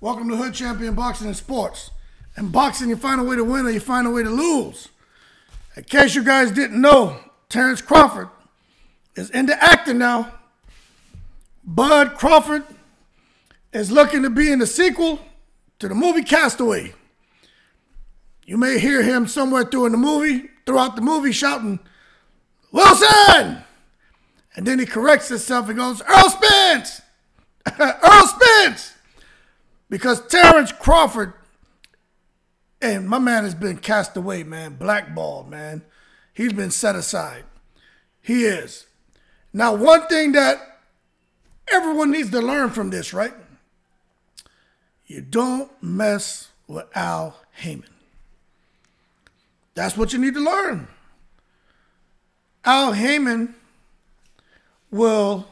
Welcome to Hood Champion Boxing and Sports. In boxing, you find a way to win or you find a way to lose. In case you guys didn't know, Terence Crawford is into acting now. Bud Crawford is looking to be in the sequel to the movie CASTAWAY. You may hear him somewhere throughout the movie shouting, "Wilson!" And then he corrects himself and goes, "Earl Spence!" Earl Spence! Because Terence Crawford, and my man has been cast away, man, blackballed, man. He's been set aside. He is. Now, one thing that everyone needs to learn from this, right? You don't mess with Al Haymon. That's what you need to learn. Al Haymon will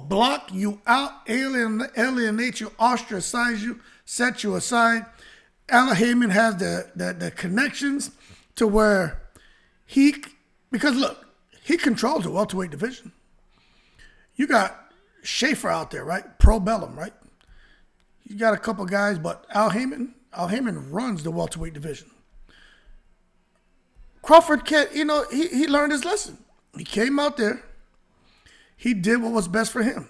block you out, alienate you, ostracize you, set you aside. Al Haymon has the connections to where because look, he controls the welterweight division. You got Schaefer out there, right? Pro Bellum, right? You got a couple guys, but Al Haymon runs the welterweight division. Crawford can't, he learned his lesson. He came out there. He did what was best for him.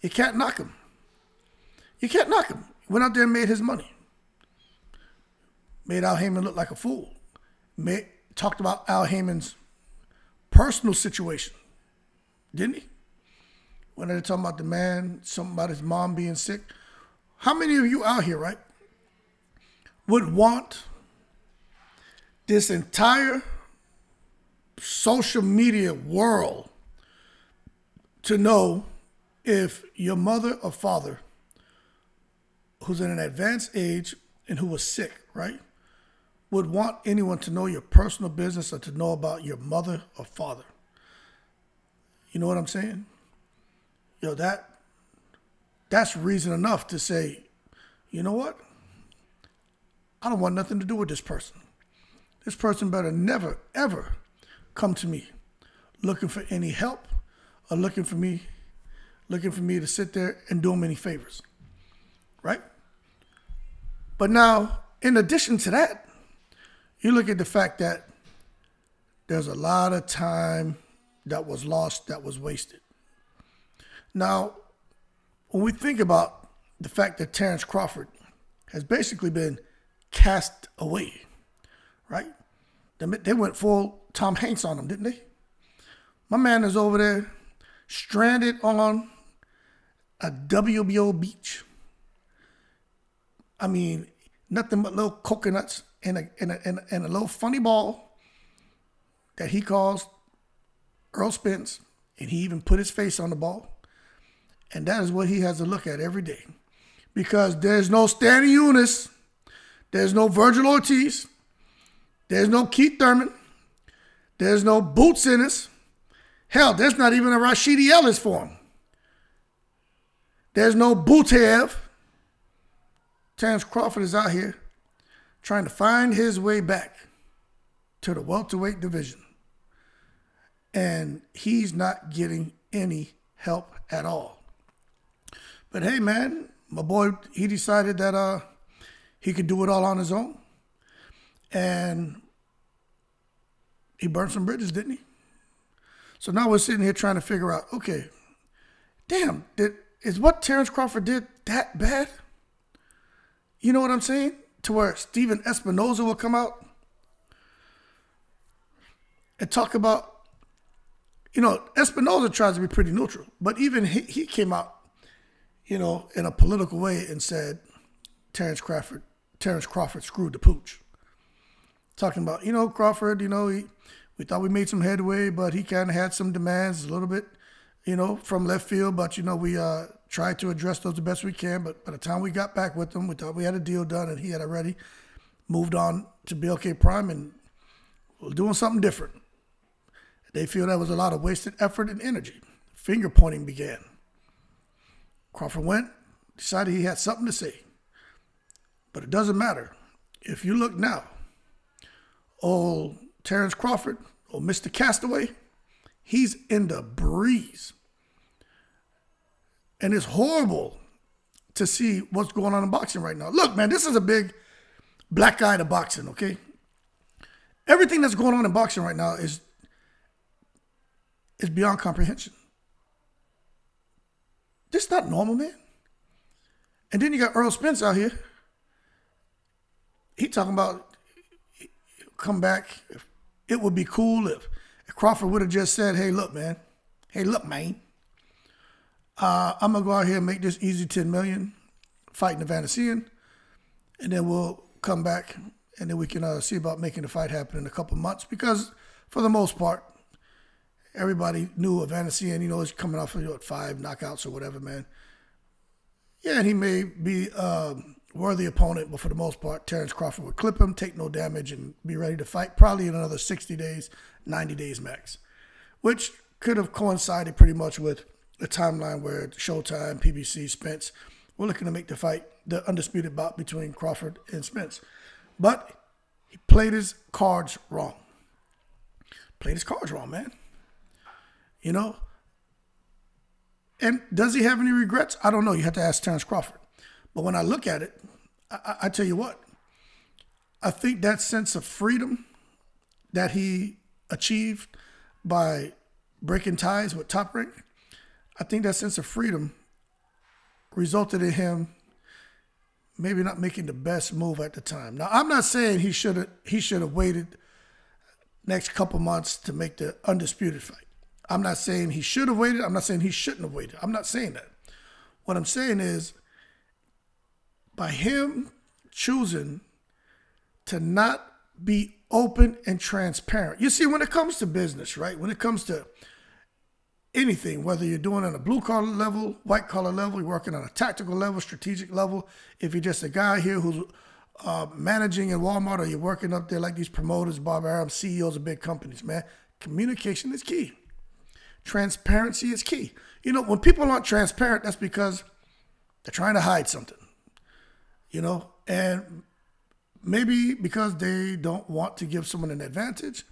You can't knock him. You can't knock him. He went out there and made his money. Made Al Haymon look like a fool. Talked about Al Haymon's personal situation. Didn't he? When they were talking about the man, something about his mom being sick. How many of you out here, right, would want this entire social media world to know if your mother or father, who's in an advanced age and who was sick, right, would want anyone to know your personal business or to know about your mother or father? You know what I'm saying? That's reason enough to say, you know what? I don't want nothing to do with this person. This person better never, ever come to me looking for any help or looking for me to sit there and do them any favors, right? But now, in addition to that, you look at the fact that there's a lot of time that was lost, that was wasted. Now, when we think about the fact that Terence Crawford has basically been cast away, right? They went full Tom Hanks on him, didn't they? My man is over there stranded on a WBO beach. I mean, nothing but little coconuts and a little funny ball that he calls Earl Spence, and he even put his face on the ball. And that is what he has to look at every day. Because there's no Stanley Eunice, there's no Virgil Ortiz, there's no Keith Thurman, there's no Boots Ennis. Hell, there's not even a Rashidi Ellis for him. There's no Butev. Terence Crawford is out here trying to find his way back to the welterweight division. And he's not getting any help at all. But hey, man, my boy, he decided that he could do it all on his own. And he burned some bridges, didn't he? So now we're sitting here trying to figure out, okay, damn, is what Terence Crawford did that bad? You know what I'm saying? To where Steven Espinoza will come out and talk about, Espinoza tries to be pretty neutral, but even he came out, in a political way and said Terence Crawford screwed the pooch. Talking about, Crawford, we thought we made some headway, but he kind of had some demands a little bit, from left field. But, we tried to address those the best we can. But by the time we got back with him, we thought we had a deal done, and he had already moved on to BLK Prime and was doing something different. They feel that was a lot of wasted effort and energy. Finger pointing began. Crawford went, decided he had something to say. But it doesn't matter. If you look now, old Terence Crawford, old Mr. Castaway, he's in the breeze. And it's horrible to see what's going on in boxing right now. Look, man, this is a big black eye to boxing, okay? Everything that's going on in boxing right now is beyond comprehension. This is not normal, man. And then you got Earl Spence out here. He talking about come back. It would be cool if Crawford would have just said, hey, look, man. Hey, look, man. I'm going to go out here and make this easy $10 million fighting the Vanessian. And then we'll come back and then we can see about making the fight happen in a couple months. Because for the most part, everybody knew Vanessian, he's coming off of 5 knockouts or whatever, man. Yeah, and he may be a worthy opponent, but for the most part, Terence Crawford would clip him, take no damage, and be ready to fight probably in another 60 days, 90 days max, which could have coincided pretty much with the timeline where Showtime, PBC, Spence were looking to make the fight, the undisputed bout between Crawford and Spence. But he played his cards wrong. Played his cards wrong, man. And does he have any regrets? I don't know. You have to ask Terence Crawford. But when I look at it, I tell you what, I think that sense of freedom that he achieved by breaking ties with Top Rank, I think that sense of freedom resulted in him maybe not making the best move at the time. Now, I'm not saying he should have waited next couple months to make the undisputed fight. I'm not saying he should have waited. I'm not saying he shouldn't have waited. I'm not saying that. What I'm saying is, by him choosing to not be open and transparent. You see, when it comes to business, right? When it comes to anything, whether you're doing it on a blue collar level, white collar level, you're working on a tactical level, strategic level, if you're just a guy here who's managing in Walmart, or you're working up there like these promoters, Bob Arum, CEOs of big companies, man, communication is key. Transparency is key. When people aren't transparent, that's because they're trying to hide something, and maybe because they don't want to give someone an advantage,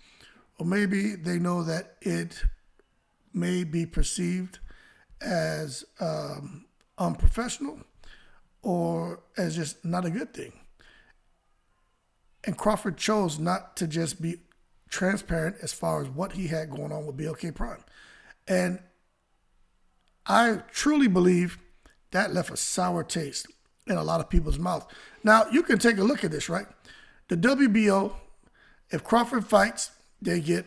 or maybe they know that it may be perceived as unprofessional or as just not a good thing. And Crawford chose not to just be transparent as far as what he had going on with BLK Prime. And I truly believe that left a sour taste in a lot of people's mouth. Now, you can take a look at this, right? The WBO, if Crawford fights, they get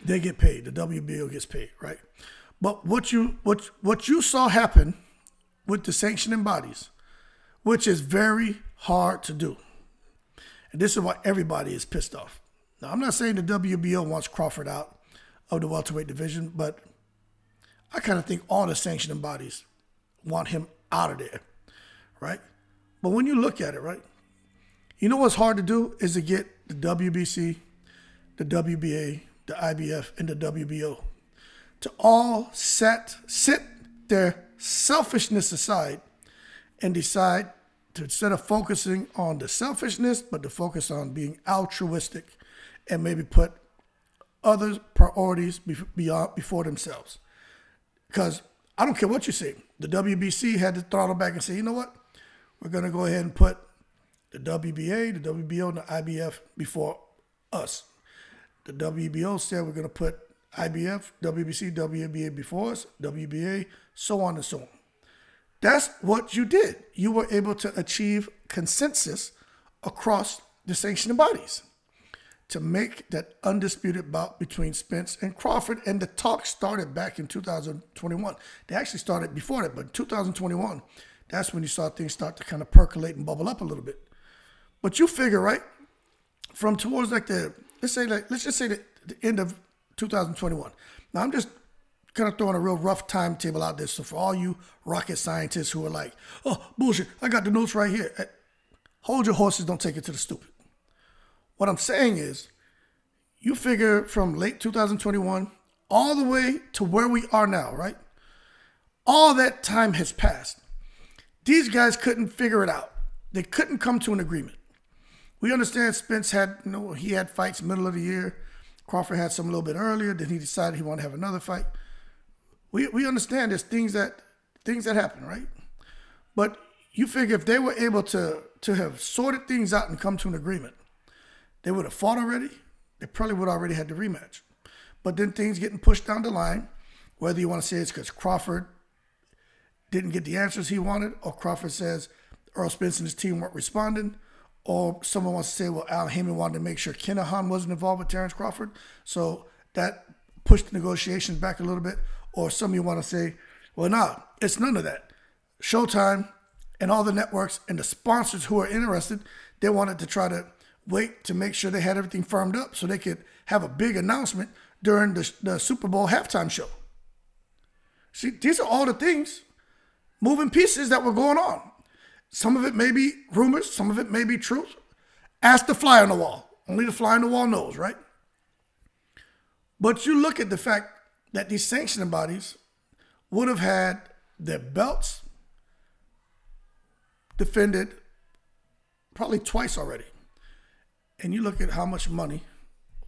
paid. The WBO gets paid, right? But what you saw happen with the sanctioning bodies, which is very hard to do. And this is why everybody is pissed off. Now, I'm not saying the WBO wants Crawford out of the welterweight division, but I kind of think all the sanctioning bodies want him out of there, right? But when you look at it, right, what's hard to do is to get the WBC, the WBA, the IBF, and the WBO to all sit their selfishness aside and decide to, instead of focusing on the selfishness, but to focus on being altruistic and maybe put other priorities before themselves. Because I don't care what you say. The WBC had to throttle back and say, you know what? We're going to go ahead and put the WBA, the WBO, and the IBF before us. The WBO said we're going to put IBF, WBC, WBA before us, WBA, so on and so on. That's what you did. You were able to achieve consensus across the sanctioning bodies to make that undisputed bout between Spence and Crawford. And the talk started back in 2021. They actually started before that, but in 2021, that's when you saw things start to kind of percolate and bubble up a little bit. But you figure, right, from towards let's just say the end of 2021. Now, I'm just kind of throwing a real rough timetable out there. So for all you rocket scientists who are like, oh, bullshit, I got the notes right here. Hold your horses, don't take it to the stupid. What I'm saying is, you figure from late 2021 all the way to where we are now, right? All that time has passed. These guys couldn't figure it out. They couldn't come to an agreement. We understand Spence had, he had fights middle of the year. Crawford had some a little bit earlier. Then he decided he wanted to have another fight. We understand there's things that happen, right? But you figure if they were able to have sorted things out and come to an agreement, they would have fought already. They probably would have already had the rematch. But then things getting pushed down the line, whether you want to say it's because Crawford didn't get the answers he wanted, or Crawford says Earl Spence and his team weren't responding, or someone wants to say, well, Al Heyman wanted to make sure Kinahan wasn't involved with Terence Crawford, so that pushed the negotiations back a little bit, or some of you want to say, well, nah, it's none of that. Showtime and all the networks and the sponsors who are interested, they wanted to try to wait to make sure they had everything firmed up so they could have a big announcement during the Super Bowl halftime show. See, these are all the things, moving pieces that were going on. Some of it may be rumors, some of it may be truth. Ask the fly on the wall. Only the fly on the wall knows, right? But you look at the fact that these sanctioning bodies would have had their belts defended probably twice already. And you look at how much money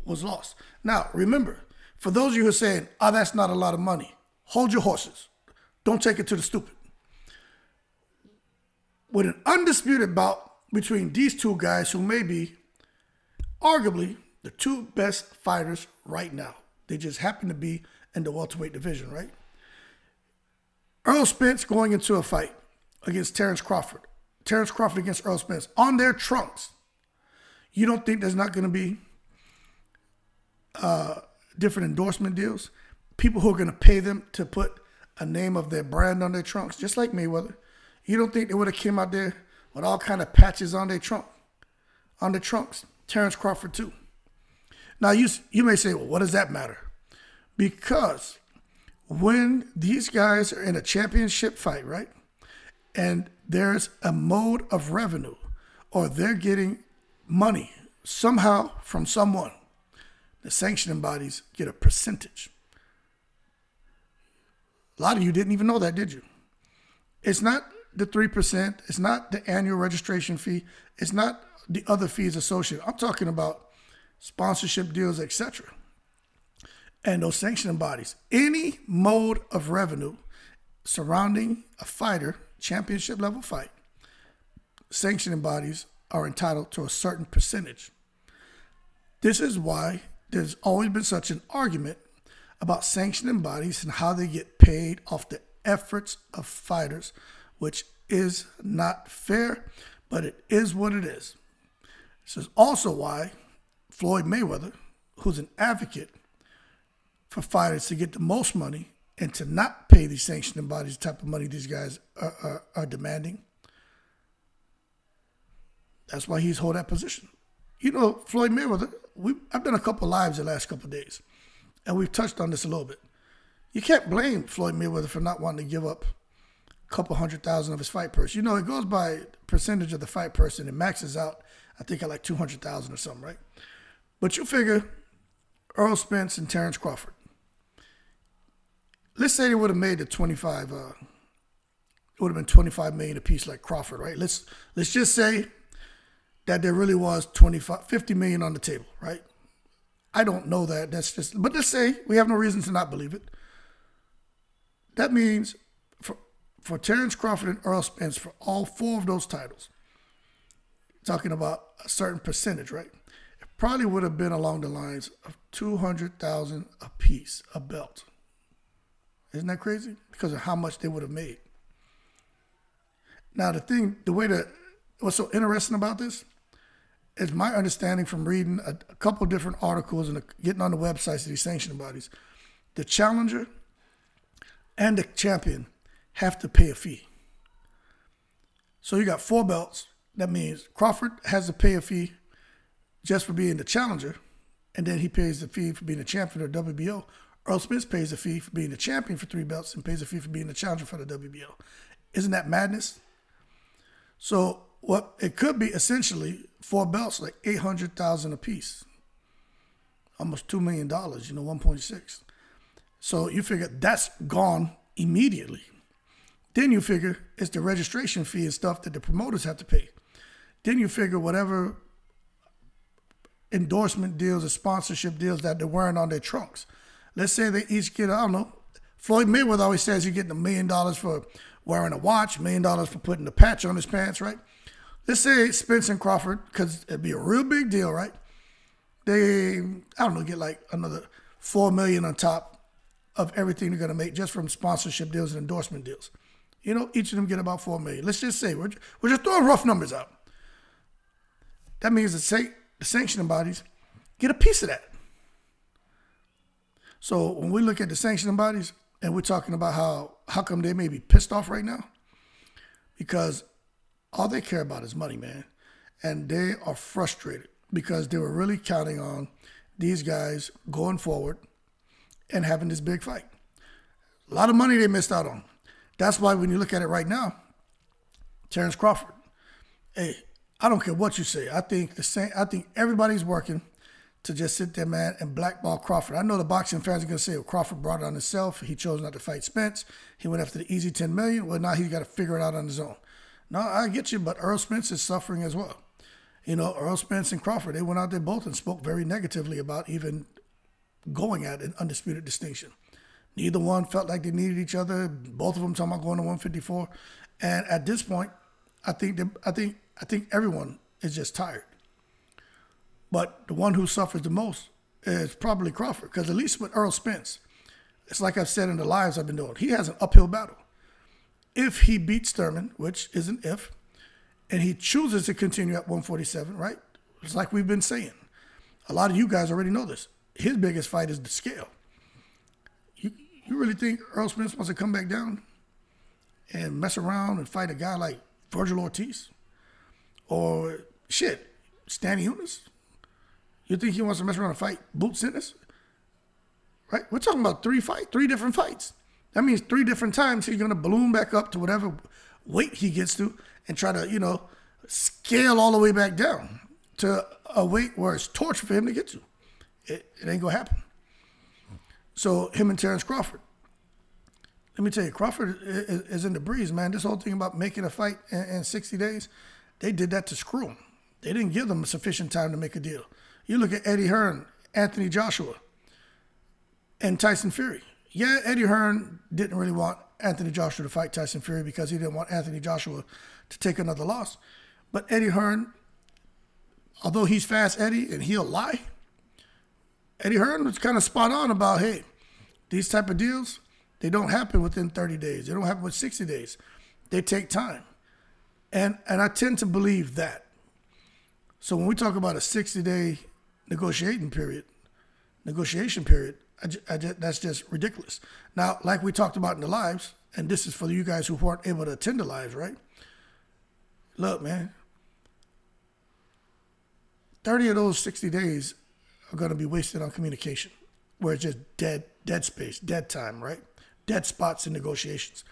was lost. Now, remember, for those of you who are saying, oh, that's not a lot of money, hold your horses. Don't take it to the stupid. With an undisputed bout between these two guys who may be arguably the two best fighters right now. They just happen to be in the welterweight division, right? Earl Spence going into a fight against Terence Crawford. Terence Crawford against Earl Spence on their trunks. You don't think there's not going to be different endorsement deals? People who are going to pay them to put a name of their brand on their trunks, just like Mayweather. You don't think they would have came out there with all kind of patches on their trunks? Terence Crawford too. Now you may say, well, what does that matter? Because when these guys are in a championship fight, right, and there's a mode of revenue, or they're getting money somehow from someone, the sanctioning bodies get a percentage. A lot of you didn't even know that, did you? It's not the 3%. It's not the annual registration fee. It's not the other fees associated. I'm talking about sponsorship deals, etc. And those sanctioning bodies, any mode of revenue surrounding a fighter, championship level fight, sanctioning bodies are entitled to a certain percentage. This is why there's always been such an argument about sanctioning bodies and how they get paid off the efforts of fighters, which is not fair, but it is what it is. This is also why Floyd Mayweather, who's an advocate for fighters to get the most money and to not pay these sanctioning bodies the type of money these guys are demanding, that's why he's hold that position. You know, Floyd Mayweather, I've done a couple lives the last couple of days, and we've touched on this a little bit. You can't blame Floyd Mayweather for not wanting to give up a couple $100,000 of his fight purse. You know, it goes by percentage of the fight purse, and it maxes out, I think, at like $200,000 or something, right? But you figure Earl Spence and Terence Crawford. Let's say they would have made the 25. It would have been $25 million a piece, like Crawford, right? Let's just say that there really was $50 million on the table, right? I don't know that. That's just, but let's say we have no reason to not believe it. That means for Terence Crawford and Earl Spence, for all four of those titles, talking about a certain percentage, right? It probably would have been along the lines of $200,000 a piece, a belt. Isn't that crazy? Because of how much they would have made. Now, what's so interesting about this is my understanding from reading a couple different articles and getting on the websites of these sanctioning bodies. The challenger and the champion have to pay a fee. So you got 4 belts. That means Crawford has to pay a fee just for being the challenger, and then he pays the fee for being the champion of the WBO. Earl Spence pays a fee for being the champion for 3 belts and pays a fee for being the challenger for the WBO. Isn't that madness? So what it could be essentially 4 belts, like $800,000 a piece, almost $2 million, 1.6. So you figure that's gone immediately. Then you figure it's the registration fee and stuff that the promoters have to pay. Then you figure whatever endorsement deals or sponsorship deals that they're wearing on their trunks. Let's say they each get, I don't know, Floyd Mayweather always says he's getting $1 million for wearing a watch, $1 million for putting the patch on his pants, right? Let's say Spence and Crawford, because it'd be a real big deal, right? They, I don't know, get like another $4 million on top of everything they're gonna make just from sponsorship deals and endorsement deals. You know, each of them get about $4 million. Let's just say we're just throwing rough numbers out. That means the sanctioning bodies get a piece of that. So when we look at the sanctioning bodies and we're talking about how come they may be pissed off right now, because all they care about is money, man, and they are frustrated because they were really counting on these guys going forward and having this big fight. A lot of money they missed out on. That's why when you look at it right now, Terence Crawford, hey, I don't care what you say. I think everybody's working to just sit there, man, and blackball Crawford. I know the boxing fans are going to say, well, Crawford brought it on himself. He chose not to fight Spence. He went after the easy $10 million. Well, now he's got to figure it out on his own. No, I get you, but Earl Spence is suffering as well. You know, Earl Spence and Crawford, they went out there both and spoke very negatively about even going at an undisputed distinction. Neither one felt like they needed each other. Both of them talking about going to 154. And at this point, I think everyone is just tired. But the one who suffers the most is probably Crawford, because at least with Earl Spence, it's like I've said in the lives I've been doing, he has an uphill battle. If he beats Thurman, which is an if, and he chooses to continue at 147, right? It's like we've been saying. A lot of you guys already know this. His biggest fight is the scale. You really think Earl Spence wants to come back down and mess around and fight a guy like Virgil Ortiz? Or, shit, Stanley Unis? You think he wants to mess around and fight Boot Sinners? Right? We're talking about three different fights. That means 3 different times he's going to balloon back up to whatever weight he gets to and try to, you know, scale all the way back down to a weight where it's torture for him to get to. It ain't going to happen. So him and Terence Crawford. Let me tell you, Crawford is in the breeze, man. This whole thing about making a fight in 60 days, they did that to screw him. They didn't give them sufficient time to make a deal. You look at Eddie Hearn, Anthony Joshua, and Tyson Fury. Yeah, Eddie Hearn didn't really want Anthony Joshua to fight Tyson Fury because he didn't want Anthony Joshua to take another loss. But Eddie Hearn, although he's Fast Eddie and he'll lie, Eddie Hearn was kind of spot on about, hey, these type of deals, they don't happen within 30 days. They don't happen with 60 days. They take time. And I tend to believe that. So when we talk about a 60-day negotiation period, that's just ridiculous. Now, like we talked about in the lives, and this is for you guys who weren't able to attend the lives, right? Look, man, 30 of those 60 days are going to be wasted on communication, where it's just dead space, dead time, right? Dead spots in negotiations.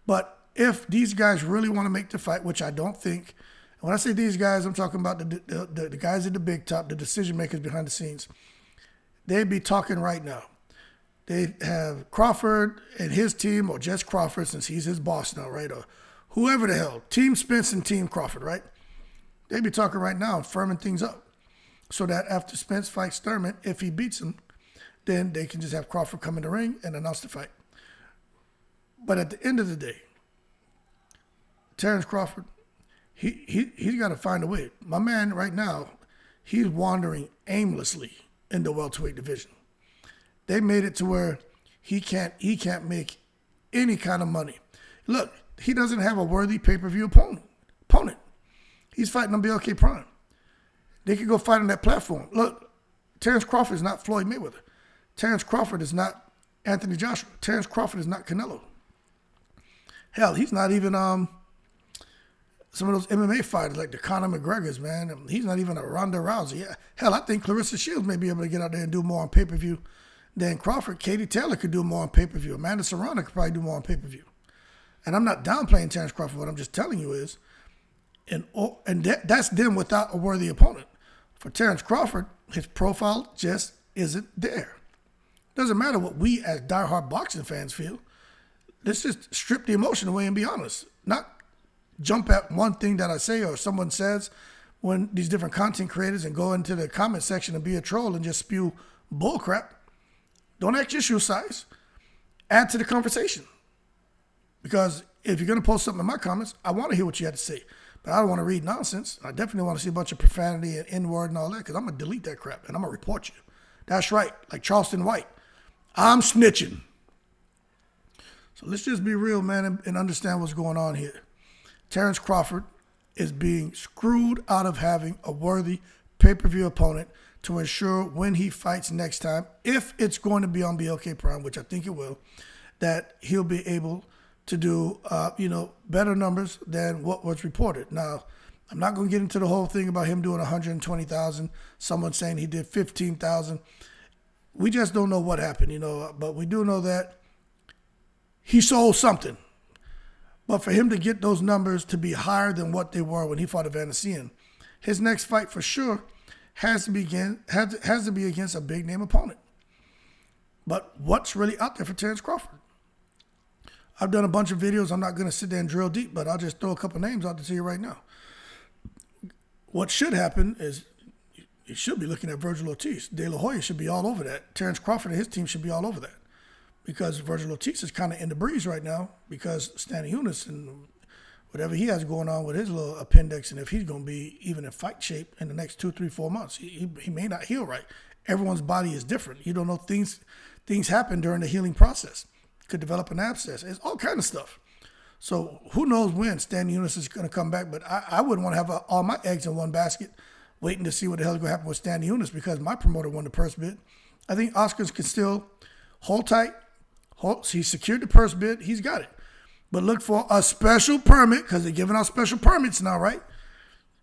But if these guys really want to make the fight, which I don't think, when I say these guys, I'm talking about the guys at the big top, the decision makers behind the scenes. They'd be talking right now. They have Crawford and his team, or just Crawford since he's his boss now, right? Or whoever the hell, Team Spence and Team Crawford, right? They'd be talking right now and firming things up so that after Spence fights Thurman, if he beats him, then they can just have Crawford come in the ring and announce the fight. But at the end of the day, Terence Crawford, he's got to find a way. My man right now, he's wandering aimlessly in the welterweight division. They made it to where he can't make any kind of money. Look, he doesn't have a worthy pay-per-view opponent. He's fighting on BLK Prime. They could go fight on that platform. Look, Terence Crawford is not Floyd Mayweather. Terence Crawford is not Anthony Joshua. Terence Crawford is not Canelo. Hell, he's not even some of those MMA fighters like the Conor McGregors, man. He's not even a Ronda Rousey. Yeah. Hell, I think Clarissa Shields may be able to get out there and do more on pay-per-view than Crawford. Katie Taylor could do more on pay-per-view. Amanda Serrano could probably do more on pay-per-view. And I'm not downplaying Terence Crawford. What I'm just telling you is, that's them without a worthy opponent. For Terence Crawford, his profile just isn't there. Doesn't matter what we as diehard boxing fans feel. Let's just strip the emotion away and be honest. Not jump at one thing that I say or someone says when these different content creators and go into the comment section and be a troll and just spew bullcrap. Don't act your shoe size. Add to the conversation. Because if you're going to post something in my comments, I want to hear what you have to say. But I don't want to read nonsense. I definitely want to see a bunch of profanity and N-word and all that, because I'm going to delete that crap and I'm going to report you. That's right. Like Charleston White. I'm snitching. So let's just be real, man, and understand what's going on here. Terence Crawford is being screwed out of having a worthy pay-per-view opponent to ensure when he fights next time, if it's going to be on BLK Prime, which I think it will, that he'll be able to do, better numbers than what was reported. Now, I'm not going to get into the whole thing about him doing 120,000. Someone saying he did 15,000. We just don't know what happened, but we do know that he sold something. But for him to get those numbers to be higher than what they were when he fought Evanescence, his next fight for sure has to be against a big name opponent. But what's really out there for Terence Crawford? I've done a bunch of videos. I'm not going to sit there and drill deep, but I'll just throw a couple names out to you right now. What should happen is you should be looking at Virgil Ortiz. De La Hoya should be all over that. Terence Crawford and his team should be all over that, because Virgil Ortiz is kind of in the breeze right now because Stanley Eunice and whatever he has going on with his little appendix, and if he's going to be even in fight shape in the next 2, 3, 4 months, he may not heal right. Everyone's body is different. You don't know, things happen during the healing process. Could develop an abscess. It's all kind of stuff. So who knows when Stanley Eunice is going to come back, but I wouldn't want to have all my eggs in one basket waiting to see what the hell is going to happen with Stanley Eunice, because my promoter won the purse bid. I think Oscars can still hold tight. He secured the purse bid. He's got it. But look for a special permit, because they're giving out special permits now, right?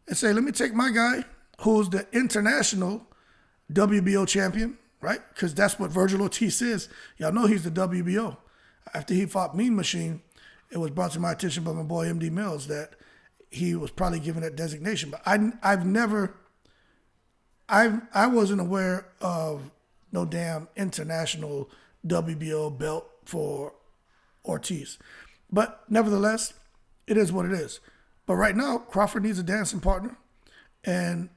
And say, let me take my guy who's the international WBO champion, right? Because that's what Virgil Ortiz is. Y'all know he's the WBO. After he fought Mean Machine, it was brought to my attention by my boy MD Mills that he was probably given that designation. But I wasn't aware of no damn international WBO belt for Ortiz. But nevertheless, it is what it is. But right now, Crawford needs a dancing partner, and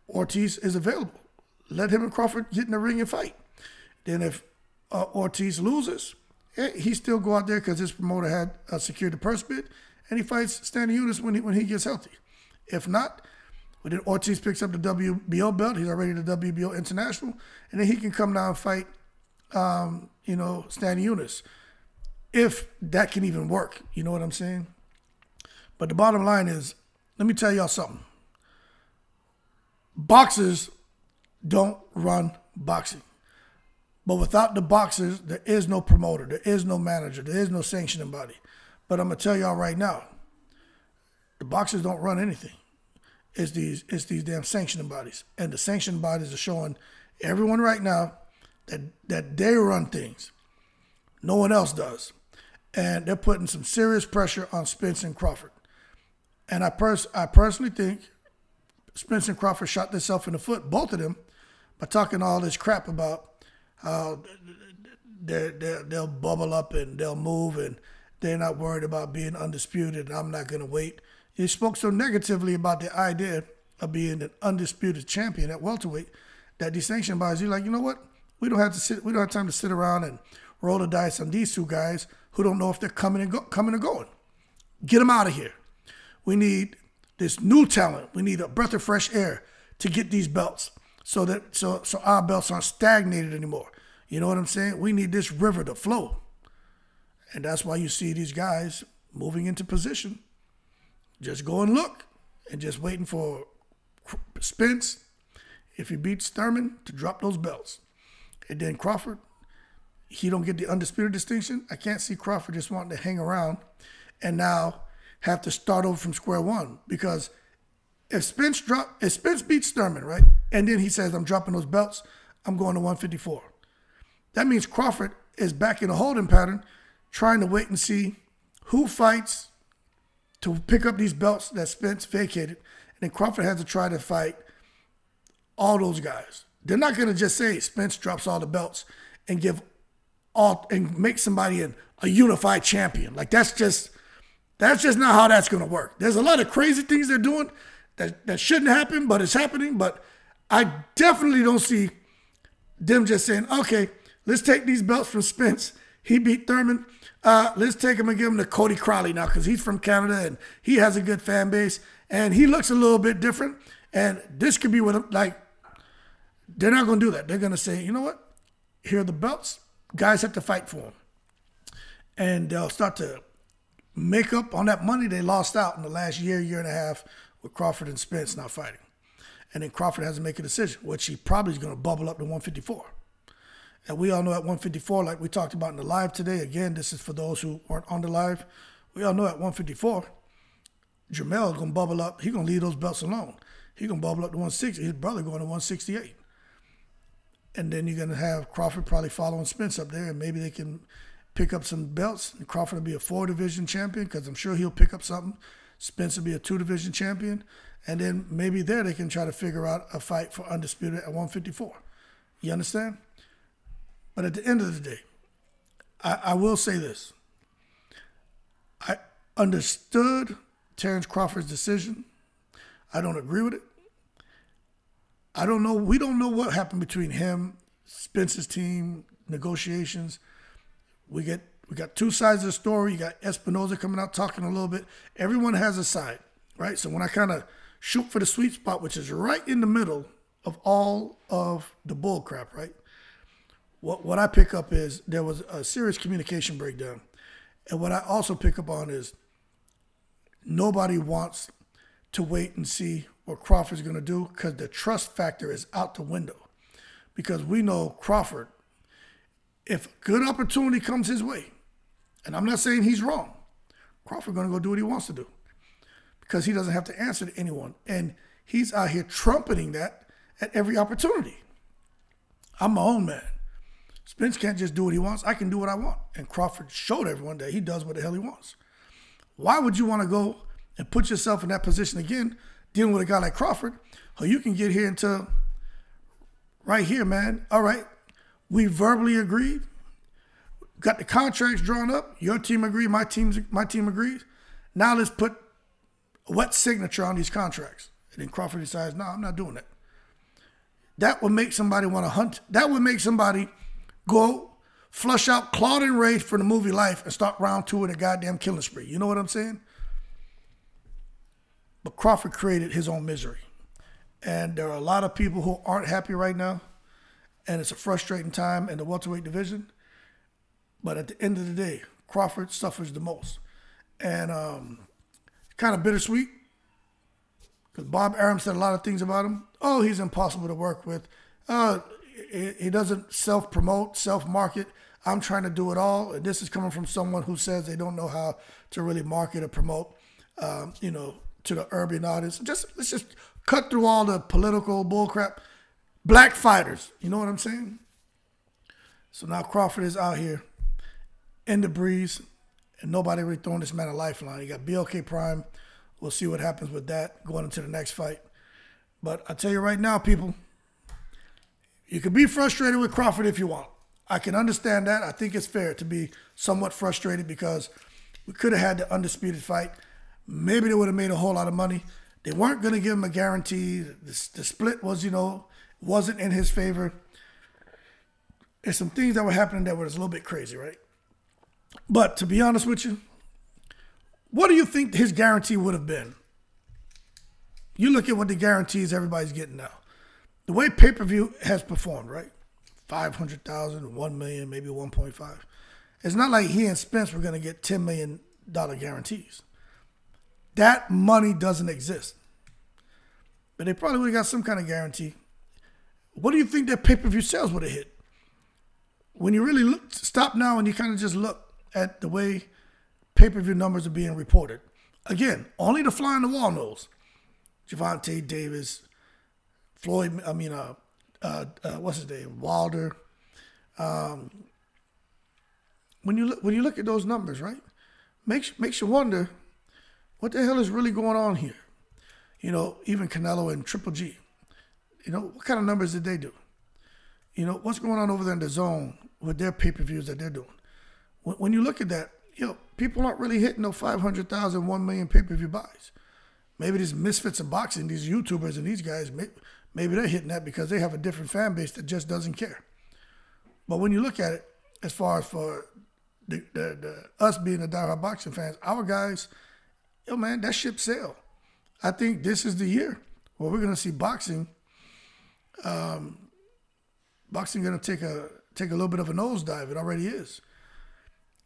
Ortiz is available. Let him and Crawford get in the ring and fight. Then if Ortiz loses, he still go out there because his promoter had secured the purse bid, and he fights Stanley Eunice when he gets healthy. If not, well, then Ortiz picks up the WBO belt. He's already the WBO international, and then he can come down and fight, Stanley Eunice, if that can even work. You know what I'm saying? But the bottom line is, let me tell y'all something. Boxers don't run boxing. But without the boxers, there is no promoter, there is no manager, there is no sanctioning body. But I'm going to tell y'all right now, the boxers don't run anything. It's these damn sanctioning bodies. And the sanctioning bodies are showing everyone right now that they run things. No one else does. And they're putting some serious pressure on Spence and Crawford. And I personally think Spence and Crawford shot themselves in the foot, both of them, by talking all this crap about how they'll bubble up and they'll move and they're not worried about being undisputed and I'm not going to wait. He spoke so negatively about the idea of being an undisputed champion at welterweight that these sanction bodies, you're like, you know what? We don't have time to sit around and roll the dice on these two guys who don't know if they're coming or going. Get them out of here. We need this new talent. We need a breath of fresh air to get these belts so our belts aren't stagnated anymore. You know what I'm saying? We need this river to flow. And that's why you see these guys moving into position. Just go and look and just waiting for Spence, if he beats Thurman, to drop those belts. And then Crawford, he don't get the undisputed distinction. I can't see Crawford just wanting to hang around and now have to start over from square one. Because if Spence beats Thurman, right, and then he says, I'm dropping those belts, I'm going to 154. That means Crawford is back in a holding pattern, trying to wait and see who fights to pick up these belts that Spence vacated. And then Crawford has to try to fight all those guys. They're not going to just say Spence drops all the belts and make somebody a unified champion. Like that's just not how that's going to work. There's a lot of crazy things they're doing that shouldn't happen, but it's happening. But I definitely don't see them just saying, okay, let's take these belts from Spence. He beat Thurman. Let's take him and give him to Cody Crowley now because he's from Canada and he has a good fan base and he looks a little bit different. And this could be what him, like, they're not going to do that. They're going to say, you know what? Here are the belts. Guys have to fight for them. And they'll start to make up on that money they lost out in the last year, year and a half with Crawford and Spence not fighting. And then Crawford has to make a decision, which he probably is going to bubble up to 154. And we all know at 154, like we talked about in the live today, again, this is for those who weren't on the live. We all know at 154, Jermell is going to bubble up. He's going to leave those belts alone. He's going to bubble up to 160. His brother going to 168. And then you're going to have Crawford probably following Spence up there, and maybe they can pick up some belts. And Crawford will be a 4-division champion because I'm sure he'll pick up something. Spence will be a 2-division champion. And then maybe there they can try to figure out a fight for undisputed at 154. You understand? But at the end of the day, I will say this. I understood Terence Crawford's decision. I don't agree with it. I don't know. We don't know what happened between him, Spence's team, negotiations. We got two sides of the story. You got Espinoza coming out talking a little bit. Everyone has a side, right? So when I kind of shoot for the sweet spot, which is right in the middle of all of the bull crap, right? What I pick up is there was a serious communication breakdown. And what I also pick up on is nobody wants to wait and see what Crawford's going to do because the trust factor is out the window. Because we know Crawford, if a good opportunity comes his way, and I'm not saying he's wrong, Crawford going to go do what he wants to do because he doesn't have to answer to anyone. And he's out here trumpeting that at every opportunity. I'm my own man. Spence can't just do what he wants. I can do what I want. And Crawford showed everyone that he does what the hell he wants. Why would you want to go and put yourself in that position again, dealing with a guy like Crawford, who you can get here into right here, man. All right, we verbally agreed, got the contracts drawn up. Your team agreed, my team agrees. Now let's put a wet signature on these contracts. And then Crawford decides, no, I'm not doing that. That would make somebody want to hunt. That would make somebody go flush out Claude and Ray for the movie Life and start round 2 with a goddamn killing spree. You know what I'm saying? But Crawford created his own misery. And there are a lot of people who aren't happy right now. And it's a frustrating time in the welterweight division. But at the end of the day, Crawford suffers the most. And kind of bittersweet. Because Bob Arum said a lot of things about him. Oh, he's impossible to work with. He doesn't self-promote, self-market. I'm trying to do it all. And this is coming from someone who says they don't know how to really market or promote, to the urban audience. Let's just cut through all the political bullcrap. Black fighters, you know what I'm saying? So now Crawford is out here in the breeze, and nobody really throwing this man a lifeline. You got BLK Prime. We'll see what happens with that going into the next fight. But I tell you right now, people, you can be frustrated with Crawford if you want. I can understand that. I think it's fair to be somewhat frustrated because we could have had the undisputed fight. Maybe they would have made a whole lot of money. They weren't going to give him a guarantee. The split was, wasn't in his favor. There's some things that were happening that was a little bit crazy, right? But to be honest with you, what do you think his guarantee would have been? You look at what the guarantees everybody's getting now. The way pay-per-view has performed, right? 500,000, 1 million, maybe 1.5. It's not like he and Spence were going to get $10 million guarantees. That money doesn't exist. But they probably would have got some kind of guarantee. What do you think their pay-per-view sales would have hit? When you really stop now and you kind of just look at the way pay-per-view numbers are being reported. Again, only the fly on the wall knows. Gervonta Davis, Floyd, what's his name? Wilder. When you look at those numbers, right? Makes you wonder what the hell is really going on here. Even Canelo and Triple G. What kind of numbers did they do? What's going on over there in the zone with their pay-per-views that they're doing? When you look at that, people aren't really hitting no 500,000, 1 million pay-per-view buys. Maybe these misfits of boxing, these YouTubers and these guys, maybe they're hitting that because they have a different fan base that just doesn't care. But when you look at it, as far as for us being the diehard boxing fans, our guys, yo man, that ship sailed. I think this is the year where we're gonna see boxing. Boxing gonna take a little bit of a nosedive. It already is.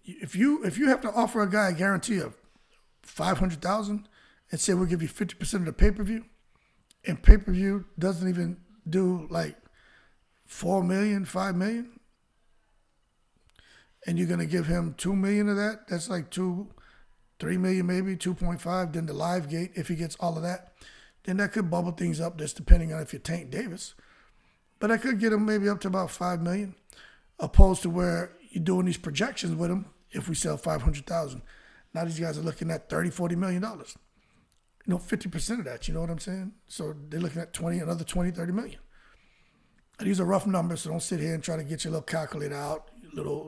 If you have to offer a guy a guarantee of $500,000 and say we'll give you 50% of the pay-per-view, and pay-per-view doesn't even do like 4 million, 5 million, and you're gonna give him 2 million of that, that's like 3 million maybe, 2.5, then the live gate, if he gets all of that, then that could bubble things up, just depending on if you're Tank Davis. But I could get him maybe up to about 5 million, opposed to where you're doing these projections with him if we sell 500,000. Now these guys are looking at $30-40 million. 50% of that, you know what I'm saying? So they're looking at another 20-30 million. And these are rough numbers, so don't sit here and try to get your little calculator out, little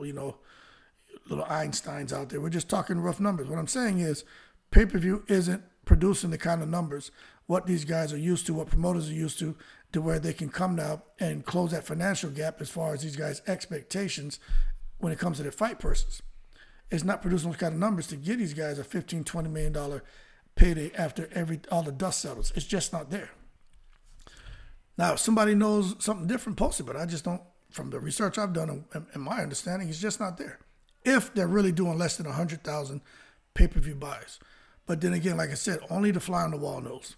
Einsteins out there. We're just talking rough numbers. What I'm saying is pay-per-view isn't producing the kind of numbers what these guys are used to, what promoters are used to where they can come now and close that financial gap as far as these guys' expectations when it comes to their fight purses. It's not producing those kind of numbers to get these guys a $15-20 million payday after all the dust settles. It's just not there. Now, if somebody knows something different, post it, but I just don't, from the research I've done and my understanding, it's just not there. If they're really doing less than 100,000 pay-per-view buys. But then again, like I said, only the fly on the wall knows.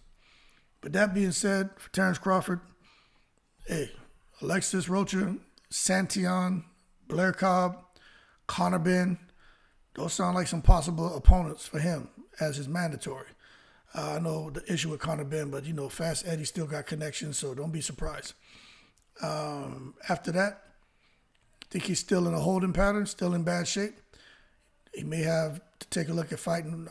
But that being said, for Terence Crawford, hey, Alexis Rocha, Santion, Blair Cobb, Conor Benn, those sound like some possible opponents for him as his mandatory. I know the issue with Conor Benn, but, Fast Eddie still got connections, so don't be surprised. After that, I think he's still in a holding pattern, still in bad shape. He may have to take a look at fighting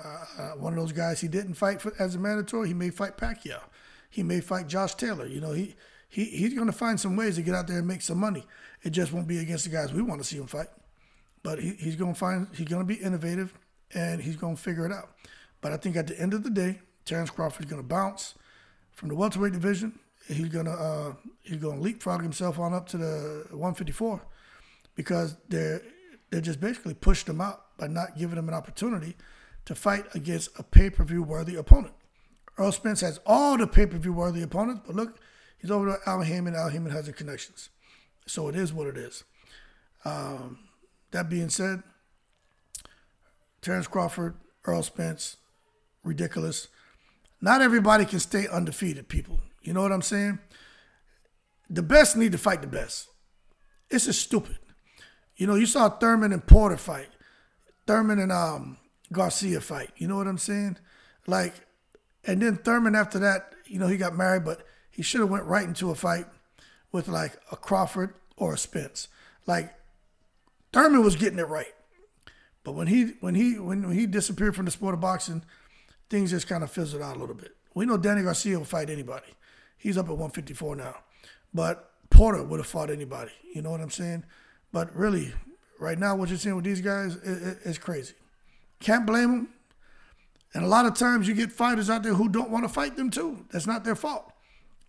one of those guys he didn't fight for as a mandatory. He may fight Pacquiao. He may fight Josh Taylor. He's going to find some ways to get out there and make some money. It just won't be against the guys we want to see him fight. But he's going to be innovative, and he's going to figure it out. But I think at the end of the day, Terence Crawford is going to bounce from the welterweight division. He's going to leapfrog himself on up to the 154 because they're just basically pushed him out by not giving him an opportunity to fight against a pay-per-view worthy opponent. Earl Spence has all the pay-per-view worthy opponents, but look, he's over to Al Heyman. Al Heyman has the connections. So it is what it is. That being said, Terence Crawford, Earl Spence, ridiculous. Not everybody can stay undefeated, people. You know what I'm saying? The best need to fight the best. It's just stupid. You saw Thurman and Porter fight. Thurman and Garcia fight. You know what I'm saying? And then Thurman after that, he got married, but he should have went right into a fight with a Crawford or a Spence. Thurman was getting it right. But when he disappeared from the sport of boxing, things just kind of fizzled out a little bit. We know Danny Garcia will fight anybody. He's up at 154 now. But Porter would have fought anybody. You know what I'm saying? But really, right now, what you're seeing with these guys is crazy. Can't blame them. And a lot of times you get fighters out there who don't want to fight them too. That's not their fault.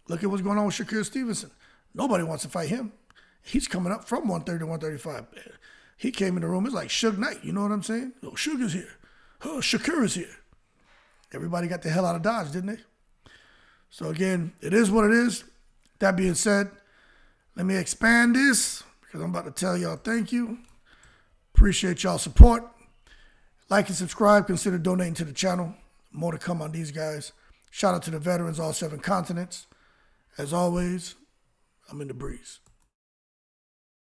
Look at what's going on with Shakur Stevenson. Nobody wants to fight him. He's coming up from 130 to 135. He came in the room, it's like Suge Knight. You know what I'm saying? Oh, Suge is here. Oh, Shakur is here. Everybody got the hell out of Dodge, didn't they? So again, it is what it is. That being said, let me expand this because I'm about to tell y'all thank you. Appreciate y'all support. Like and subscribe. Consider donating to the channel. More to come on these guys. Shout out to the veterans, all 7 continents. As always, I'm in the breeze.